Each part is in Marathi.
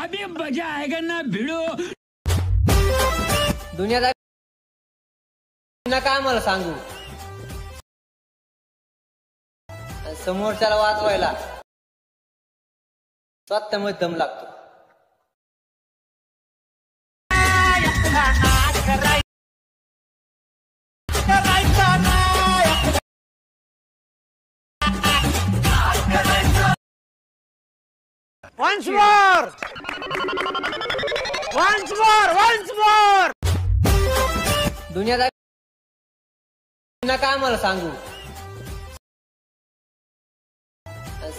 अभी मजा आएगा ना भिड़ो। दुनियादारी काय मला सांगू, समोरच्याला वाचवायला स्वतःमध्ये दम लागतो. Once more! Once more! Once more! दुनियादारी काय मला सांगू,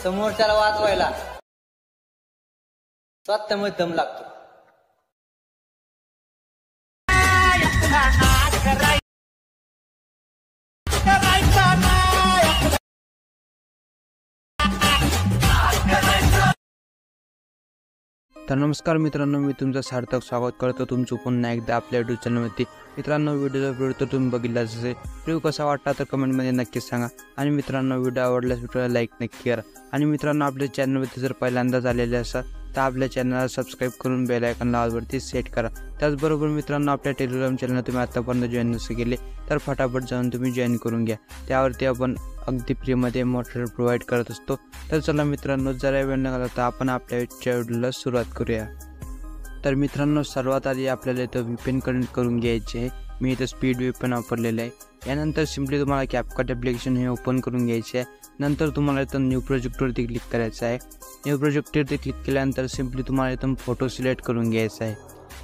समोरच्याला वाचवायला स्वतःमध्ये दम लागतो. तर नमस्कार मित्रांनो, मी तुमचं सार्थक स्वागत करतो तुमचं पुन्हा एकदा आपल्या यूट्यूब चॅनलवरती. मित्रांनो, व्हिडिओ तर तुम्ही बघितला असेल. व्हिडिओ कसा वाटला तर कमेंटमध्ये नक्कीच सांगा. आणि मित्रांनो, व्हिडिओ आवडल्यास व्हिडिओला लाईक नक्की करा. आणि मित्रांनो, आपल्या चॅनलवरती जर पहिल्यांदाच आलेले असाल तर आपल्या चॅनलला सबस्क्राईब करून बेल आयकॉनला ऑलवरती सेट करा. त्याचबरोबर मित्रांनो, आपल्या टेलिग्राम चॅनलला तुम्ही आतापर्यंत जॉईन नसे केले तर फटाफट जाऊन तुम्ही जॉईन करून घ्या. त्यावरती आपण अगदी फ्रीमध्ये मटेरियल प्रोव्हाइड करत असतो. तर चला मित्रांनो, जरा वेळ न घालवता आपण आपल्या व्हिडिओला सुरुवात करूया. तर मित्रांनो, सर्वात आधी आपल्याला इथं VPN कनेक्ट करून घ्यायचे आहे. मी इथं स्पीड VPN वापरलेलं आहे. यानंतर सिम्पली तुम्हाला CapCut ॲप्लिकेशन हे ओपन करून घ्यायचे आहे. नंतर तुम्हाला इथं न्यू प्रोजेक्टवरती क्लिक करायचं आहे. न्यू प्रोजेक्टवरती क्लिक केल्यानंतर सिम्पली तुम्हाला इथं फोटो सिलेक्ट करून घ्यायचा आहे.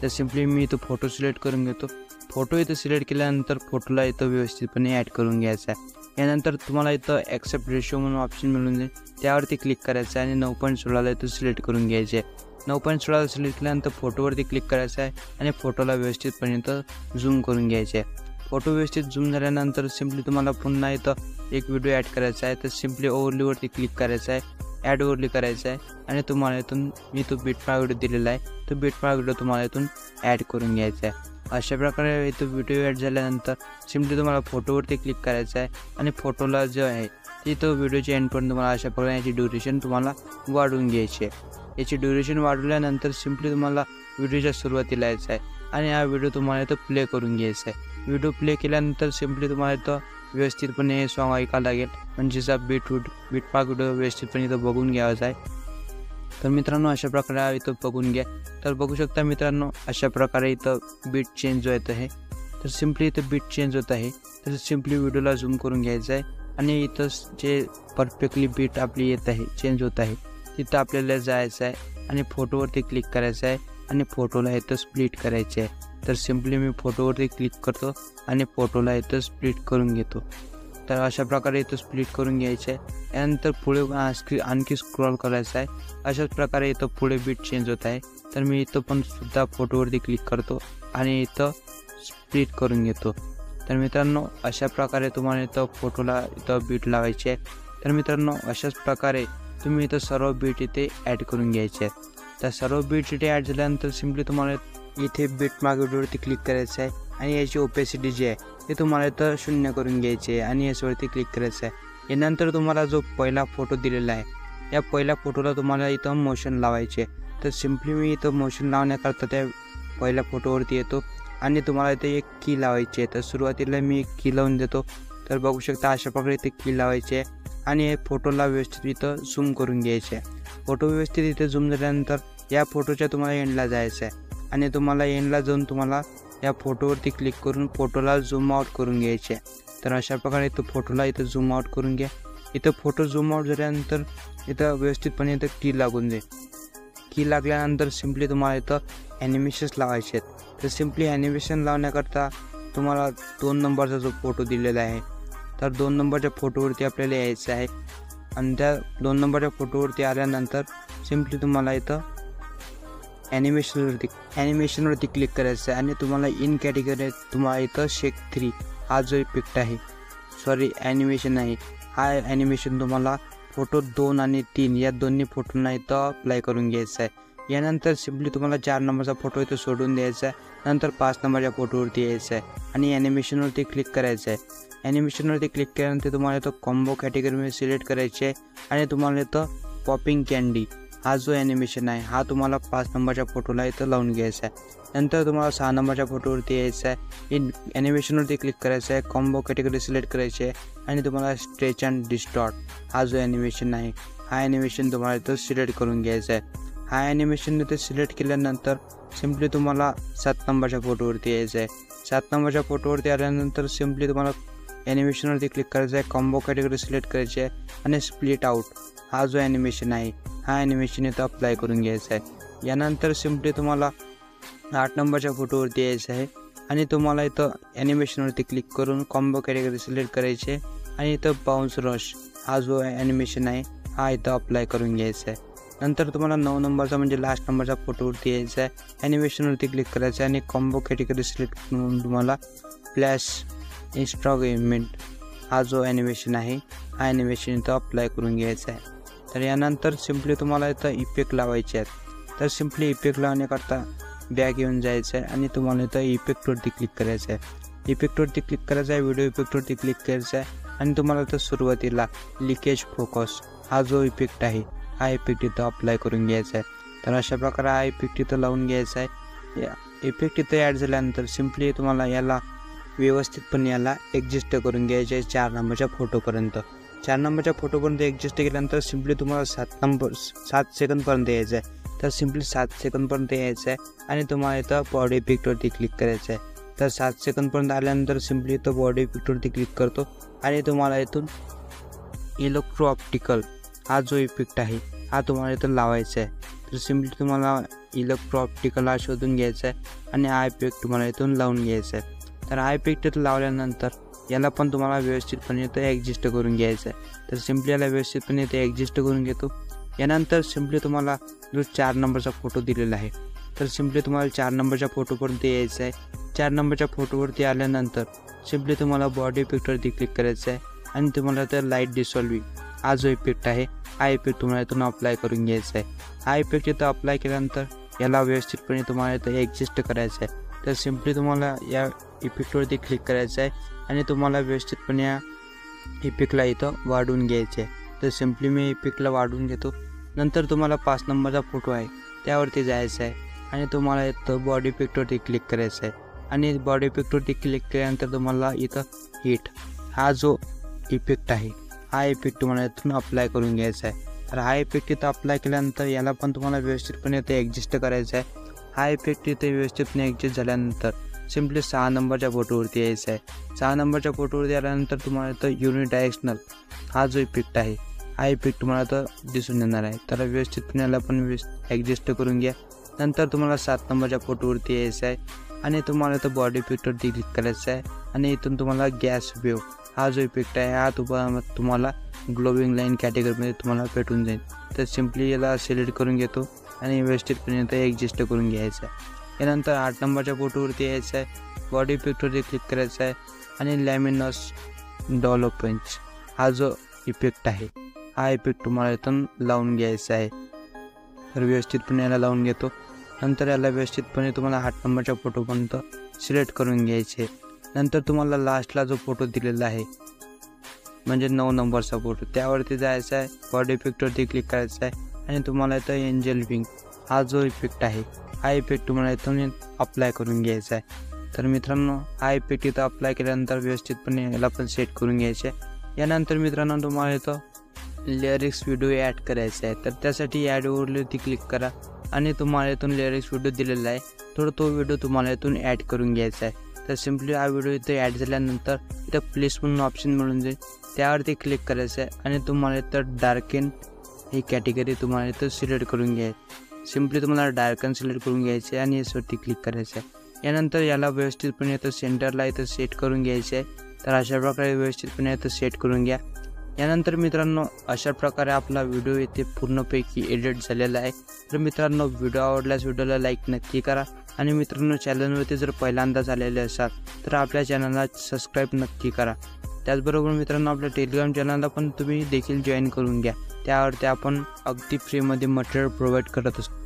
तर सिम्पली मी इथं फोटो सिलेक्ट करून घेतो. फोटो इथं सिलेक्ट केल्यानंतर फोटोला इथं व्यवस्थितपणे ॲड करून घ्यायचा आहे. यानंतर तुम्हाला इथं ॲक्सेप्ट रेशो म्हणून ऑप्शन मिळून जाईल, त्यावरती क्लिक करायचं आहे आणि 9.16ला इथं सिलेक्ट करून घ्यायचे आहे. 9.16ला सिलेक्ट केल्यानंतर फोटोवरती क्लिक करायचं आहे आणि फोटोला व्यवस्थितपणे इथं झूम करून घ्यायचे आहे. फोटो व्यवस्थित झूम झाल्यानंतर सिम्पली तुम्हाला पुन्हा इथं एक व्हिडिओ ॲड करायचा आहे. तर सिम्पली ओव्हरलीवरती क्लिक करायचं आहे, ॲड ओव्हरली करायचं आहे आणि तुम्हाला इथून मी तो बिटमार्क व्हिडिओ दिलेला आहे, तो बिटमार्क व्हिडिओ तुम्हाला इथून ॲड करून घ्यायचा आहे. अशा प्रकारे इथं व्हिडिओ ॲड झाल्यानंतर सिम्पली तुम्हाला फोटोवरती क्लिक करायचं आहे आणि फोटोला जो आहे तिथं व्हिडिओच्या एंडपर्यंत तुम्हाला अशा प्रकारे याची ड्युरेशन तुम्हाला वाढवून घ्यायची आहे. याची ड्युरेशन वाढवल्यानंतर सिम्पली तुम्हाला व्हिडिओच्या सुरुवातीला यायचं आहे आणि हा व्हिडिओ तुम्हाला इथं प्ले करून घ्यायचा आहे. व्हिडिओ प्ले केल्यानंतर सिम्पली तुम्हाला इथं व्यवस्थितपणे हे सॉन्ग ऐकावं लागेल, म्हणजेचा बिटमार्क व्हिडिओ व्यवस्थितपणे इथं बघून घ्यायचा आहे. तर मित्रांनो, अशा प्रकारे इथं बघून घ्या. तर बघू शकता मित्रांनो, अशा प्रकारे इथं बीट चेंज होत आहे. तर सिम्पली इथं बीट चेंज होत आहे. तर सिम्पली व्हिडिओला झूम करून घ्यायचं आहे आणि इथं जे परफेक्टली बीट आपली येत आहे, चेंज होत आहे, तिथं आपल्याला जायचं आहे आणि फोटोवरती क्लिक करायचं आहे आणि फोटोला इथं स्प्लिट करायचे आहे. तर सिम्पली मी फोटोवरती क्लिक करतो आणि फोटोला इथं स्प्लिट करून घेतो. तर अशा प्रकारे इथं स्प्लिट करून घ्यायचं आहे. यानंतर पुढे आणखी स्क्रॉल करायचं आहे. अशाच प्रकारे इथं पुढे बीट चेंज होत आहे. तर मी इथं पण सुद्धा फोटोवरती क्लिक करतो आणि इथं स्प्लिट करून घेतो. तर मित्रांनो, अशा प्रकारे तुम्हाला इथं फोटोला इथं बीट लावायची आहे. तर मित्रांनो, अशाच प्रकारे तुम्ही इथं सर्व बीट इथे ॲड करून घ्यायचे आहेत. तर सर्व बीट इथे ॲड झाल्यानंतर सिम्पली तुम्हाला इथे बिटमार्क व्हिडिओवरती क्लिक करायचं आहे आणि याची ओपेसिटी जी आहे ते तुम्हाला इथं 0 करून घ्यायची आहे आणि याच्यावरती क्लिक करायचं आहे. यानंतर तुम्हाला जो पहिला फोटो दिलेला आहे, या पहिल्या फोटोला तुम्हाला इथं मोशन लावायचे आहे. तर सिम्पली मी इथं मोशन लावण्याकरता त्या पहिल्या फोटोवरती येतो आणि तुम्हाला इथे एक की लावायची आहे. तर सुरुवातीला मी एक की लावून देतो. तर बघू शकता अशा प्रकारे इथे की लावायची आहे आणि हे फोटोला व्यवस्थित इथं झूम करून घ्यायचे आहे. फोटो व्यवस्थित इथे झूम झाल्यानंतर या फोटोच्या तुम्हाला एंडला जायचं आहे आणि तुम्हाला एंडला जाऊन तुम्हाला या फोटोवरती क्लिक करून फोटोला झूम आउट करून घ्यायचे आहे. तर अशा प्रकारे इथं फोटोला इथं झूम आउट करून घ्या. इथं फोटो झूम आउट झाल्यानंतर इथं व्यवस्थितपणे इथं की लागून जाईल. की लागल्यानंतर सिम्पली तुम्हाला इथं ॲनिमेशन्स लावायचे आहेत. तर सिम्पली ॲनिमेशन लावण्याकरता तुम्हाला 2 नंबरचा जो फोटो दिलेला आहे, तर 2 नंबरच्या फोटोवरती आपल्याला यायचं आहे आणि त्या 2 नंबरच्या फोटोवरती आल्यानंतर सिम्पली तुम्हाला इथं ॲनिमेशनवरती क्लिक करायचं आहे आणि तुम्हाला इन कॅटेगरी तुम्हाला इथं शेक 3 हा जो इफेक्ट आहे, सॉरी ॲनिमेशन आहे, हा ॲनिमेशन तुम्हाला फोटो 2 आणि 3 या दोन्ही फोटोंना इथं अप्लाय करून घ्यायचं आहे. यानंतर सिम्पली तुम्हाला 4 नंबरचा फोटो इथं सोडून द्यायचा आहे. नंतर 5 नंबरच्या फोटोवरती यायचं आहे आणि ॲनिमेशनवरती क्लिक करायचं आहे. ॲनिमेशनवरती क्लिक केल्यानंतर तुम्हाला इथं कॉम्बो कॅटेगरीमध्ये सिलेक्ट करायचे आहे आणि तुम्हाला इथं पॉपिंग कॅन्डी हा जो ॲनिमेशन आहे हा तुम्हाला 5 नंबरच्या फोटोला इथं लावून घ्यायचा आहे. नंतर तुम्हाला 6 नंबरच्या फोटोवरती यायचं आहे. ॲनिमेशनवरती क्लिक करायचं आहे. कॉम्बो कॅटेगरी सिलेक्ट करायची आहे आणि तुम्हाला स्ट्रेच अँड डिस्टॉर्ट हा जो ॲनिमेशन आहे हा ॲनिमेशन तुम्हाला इथं सिलेक्ट करून घ्यायचा आहे. हा ॲनिमेशन इथे सिलेक्ट केल्यानंतर सिम्पली तुम्हाला 7 नंबरच्या फोटोवरती यायचं आहे. 7 नंबरच्या फोटोवरती आल्यानंतर सिम्पली तुम्हाला ॲनिमेशनवरती क्लिक करायचं आहे. कॉम्बो कॅटेगरी सिलेक्ट करायची आहे आणि स्प्लिट आउट हा जो ॲनिमेशन आहे हा ॲनिमेशन इथं अप्लाय करून घ्यायचा आहे. यानंतर सिम्पली तुम्हाला 8 नंबरच्या फोटोवरती यायचं आहे आणि तुम्हाला इथं ॲनिमेशनवरती क्लिक करून कॉम्बो कॅटेगरी सिलेक्ट करायची आहे आणि इथं बाउन्स रश हा जो ॲनिमेशन आहे हा इथं अप्लाय करून घ्यायचा आहे. नंतर तुम्हाला 9 नंबरचा म्हणजे लास्ट नंबरच्या फोटोवरती यायचं आहे. ॲनिमेशनवरती क्लिक करायचं आहे आणि कॉम्बो कॅटेगरी सिलेक्ट करून तुम्हाला फ्लॅश इन्स्ट्रॉगमेंट हा जो ॲनिमेशन आहे हा ॲनिमेशन इथं अप्लाय करून घ्यायचा आहे. तर यानंतर सिम्पली तुम्हाला इथं इफेक्ट लावायचे आहेत. तर सिम्पली इफेक्ट लावण्याकरता बॅक येऊन जायचं आहे आणि तुम्हाला इथं इफेक्टवरती क्लिक करायचं आहे. इफेक्टवरती क्लिक करायचं आहे. व्हिडिओ इफेक्टवरती क्लिक करायचं आहे आणि तुम्हाला इथं सुरुवातीला लिकेज फोकस हा जो इफेक्ट आहे हा इफेक्ट इथं अप्लाय करून घ्यायचा आहे. तर अशा प्रकारे हा इफेक्ट इथं लावून घ्यायचा आहे. या इफेक्ट इथं ॲड झाल्यानंतर सिम्पली तुम्हाला याला व्यवस्थितपणे याला ॲडजस्ट करून घ्यायचे आहे 4 नंबरच्या फोटोपर्यंत. 4 नंबरच्या फोटोपर्यंत ॲडजस्ट केल्यानंतर सिम्पली तुम्हाला 7 सेकंदपर्यंत यायचं आहे. तर सिम्पली 7 सेकंदपर्यंत यायचं आहे आणि तुम्हाला इथं बॉडी इफेक्टवरती क्लिक करायचं आहे. तर 7 सेकंदपर्यंत आल्यानंतर सिम्पली इथं बॉडी इफेक्टवरती क्लिक करतो आणि तुम्हाला इथून इलेक्ट्रो ऑप्टिकल हा जो इफेक्ट आहे हा तुम्हाला इथं लावायचा आहे. तर सिम्पली तुम्हाला इलेक्ट्रो ऑप्टिकल हा शोधून घ्यायचा आहे आणि हा इफेक्ट तुम्हाला इथून लावून घ्यायचा आहे. तर हा इफेक्ट इथं लावल्यानंतर याला पण तुम्हाला व्यवस्थितपणे इथं ॲडजस्ट करून घ्यायचं आहे. तर सिम्पली याला व्यवस्थितपणे इथे ॲडजस्ट करून घेतो. यानंतर सिम्पली तुम्हाला जो 4 नंबरचा फोटो दिलेला आहे तर सिम्पली तुम्हाला 4 नंबरच्या फोटोपर्यंत यायचं आहे. 4 नंबरच्या फोटोवरती आल्यानंतर सिम्पली तुम्हाला बॉडी इफेक्टवरती क्लिक करायचं आहे आणि तुम्हाला तर लाईट डिसॉल्विंग हा जो इफेक्ट आहे हा इफेक्ट तुम्हाला इथून अप्लाय करून घ्यायचा आहे. हा इफेक्ट इथं अप्लाय केल्यानंतर याला व्यवस्थितपणे तुम्हाला इथं ॲडजस्ट करायचं आहे. तर सिम्पली तुम्हाला या इफेक्टवरती क्लिक करायचं आहे आणि तुम्हाला व्यवस्थितपणे या इफेक्टला इथं वाढवून घ्यायचे आहे. तर सिम्पली मी इफेक्टला वाढवून घेतो. नंतर तुम्हाला 5 नंबरचा फोटो आहे त्यावरती जायचं आहे आणि तुम्हाला इथं बॉडी इफेक्टवरती क्लिक करायचं आहे आणि बॉडी इफेक्टवरती क्लिक केल्यानंतर तुम्हाला इथं हिट हा जो इफेक्ट आहे हा इफेक्ट तुम्हाला इथून अप्लाय करून घ्यायचा आहे. तर हा इफेक्ट इथं अप्लाय केल्यानंतर याला पण तुम्हाला व्यवस्थितपणे इथे ॲडजस्ट करायचा आहे. हा इफेक्ट इथे व्यवस्थितपणे ॲडजस्ट झाल्यानंतर सिम्पली 6 नंबरच्या फोटोवरती यायचं आहे. 6 नंबरच्या फोटोवरती आल्यानंतर तुम्हाला इथं युनिडायरेक्शनल हा जो इफेक्ट आहे हा इफेक्ट तुम्हाला तर दिसून येणार आहे. तर व्यवस्थितपणे याला पण ॲडजस्ट करून घ्या. नंतर तुम्हाला 7 नंबरच्या फोटोवरती यायचं आहे आणि तुम्हाला इथं बॉडी इफेक्टवरती क्लिक करायचं आहे आणि इथून तुम्हाला गॅस वेव हा जो इफेक्ट आहे हा तुम्हाला ग्लोविंग लाईन कॅटेगरीमध्ये तुम्हाला भेटून जाईल. तर सिम्पली याला सिलेक्ट करून घेतो आणि व्यवस्थितपणे इथं ॲडजस्ट करून घ्यायचं आहे. यानंतर 8 नंबरच्या फोटोवरती यायचं आहे. बॉडी इफेक्टवरती क्लिक करायचं आहे आणि लॅमिनस डेव्हलपमेंट हा जो इफेक्ट आहे हा इफेक्ट तुम्हाला इथून लावून घ्यायचा आहे. तर व्यवस्थितपणे याला लावून घेतो. नंतर याला व्यवस्थितपणे तुम्हाला 8 नंबरच्या फोटोपर्यंत सिलेक्ट करून घ्यायचे. नंतर तुम्हाला लास्टला जो फोटो दिलेला आहे म्हणजे 9 नंबरचा फोटो त्यावरती जायचं आहे. बॉडी इफेक्टवरती क्लिक करायचं आहे आणि तुम्हाला इथं एंजल विंग हा जो इफेक्ट आहे हा इफेक्ट तुम्हाला इथून अप्लाय करून घ्यायचा आहे. तर मित्रांनो हा इफेक्ट इथं अप्लाय केल्यानंतर व्यवस्थितपणे याला पण सेट करून घ्यायचे आहे. यानंतर मित्रांनो तुम्हाला इथं लिरिक्स व्हिडिओ ॲड करायचा आहे. तर त्यासाठी ॲडवरती क्लिक करा आणि तुम्हाला इथून लिरिक्स व्हिडिओ दिलेला आहे तर तो व्हिडिओ तुम्हाला इथून ॲड करून घ्यायचा आहे. तर सिम्पली हा व्हिडिओ इथं ॲड झाल्यानंतर इथं प्लेस म्हणून ऑप्शन मिळून जाईल त्यावरती क्लिक करायचं आहे आणि तुम्हाला इथं डार्केन ही कॅटेगरी तुम्हाला इथं सिलेक्ट करून घ्यायची. सिम्पली तुम्हाला डार्कन सिलेक्ट करून घ्यायचे आणि याच्यावरती क्लिक करायचं आहे. यानंतर याला व्यवस्थितपणे इथं सेंटरला इथं सेट करून घ्यायचे आहे. तर अशा प्रकारे व्यवस्थितपणे इथं सेट करून घ्या. यानंतर मित्रांनो अशा प्रकारे आपला व्हिडिओ इथे पूर्णपैकी एडिट झालेला आहे. तर मित्रांनो व्हिडिओ आवडल्यास व्हिडिओला लाईक नक्की करा आणि मित्रांनो चॅनलवरती जर पहिल्यांदाच आलेले असाल तर आपल्या चॅनलला सबस्क्राईब नक्की करा. त्याचबरोबर मित्रांनो आपल्या टेलिग्राम चॅनलला पण तुम्ही देखील जॉईन करून घ्या. त्यावरती आपण अगदी फ्रीमध्ये मटेरियल प्रोव्हाइड करत असतो.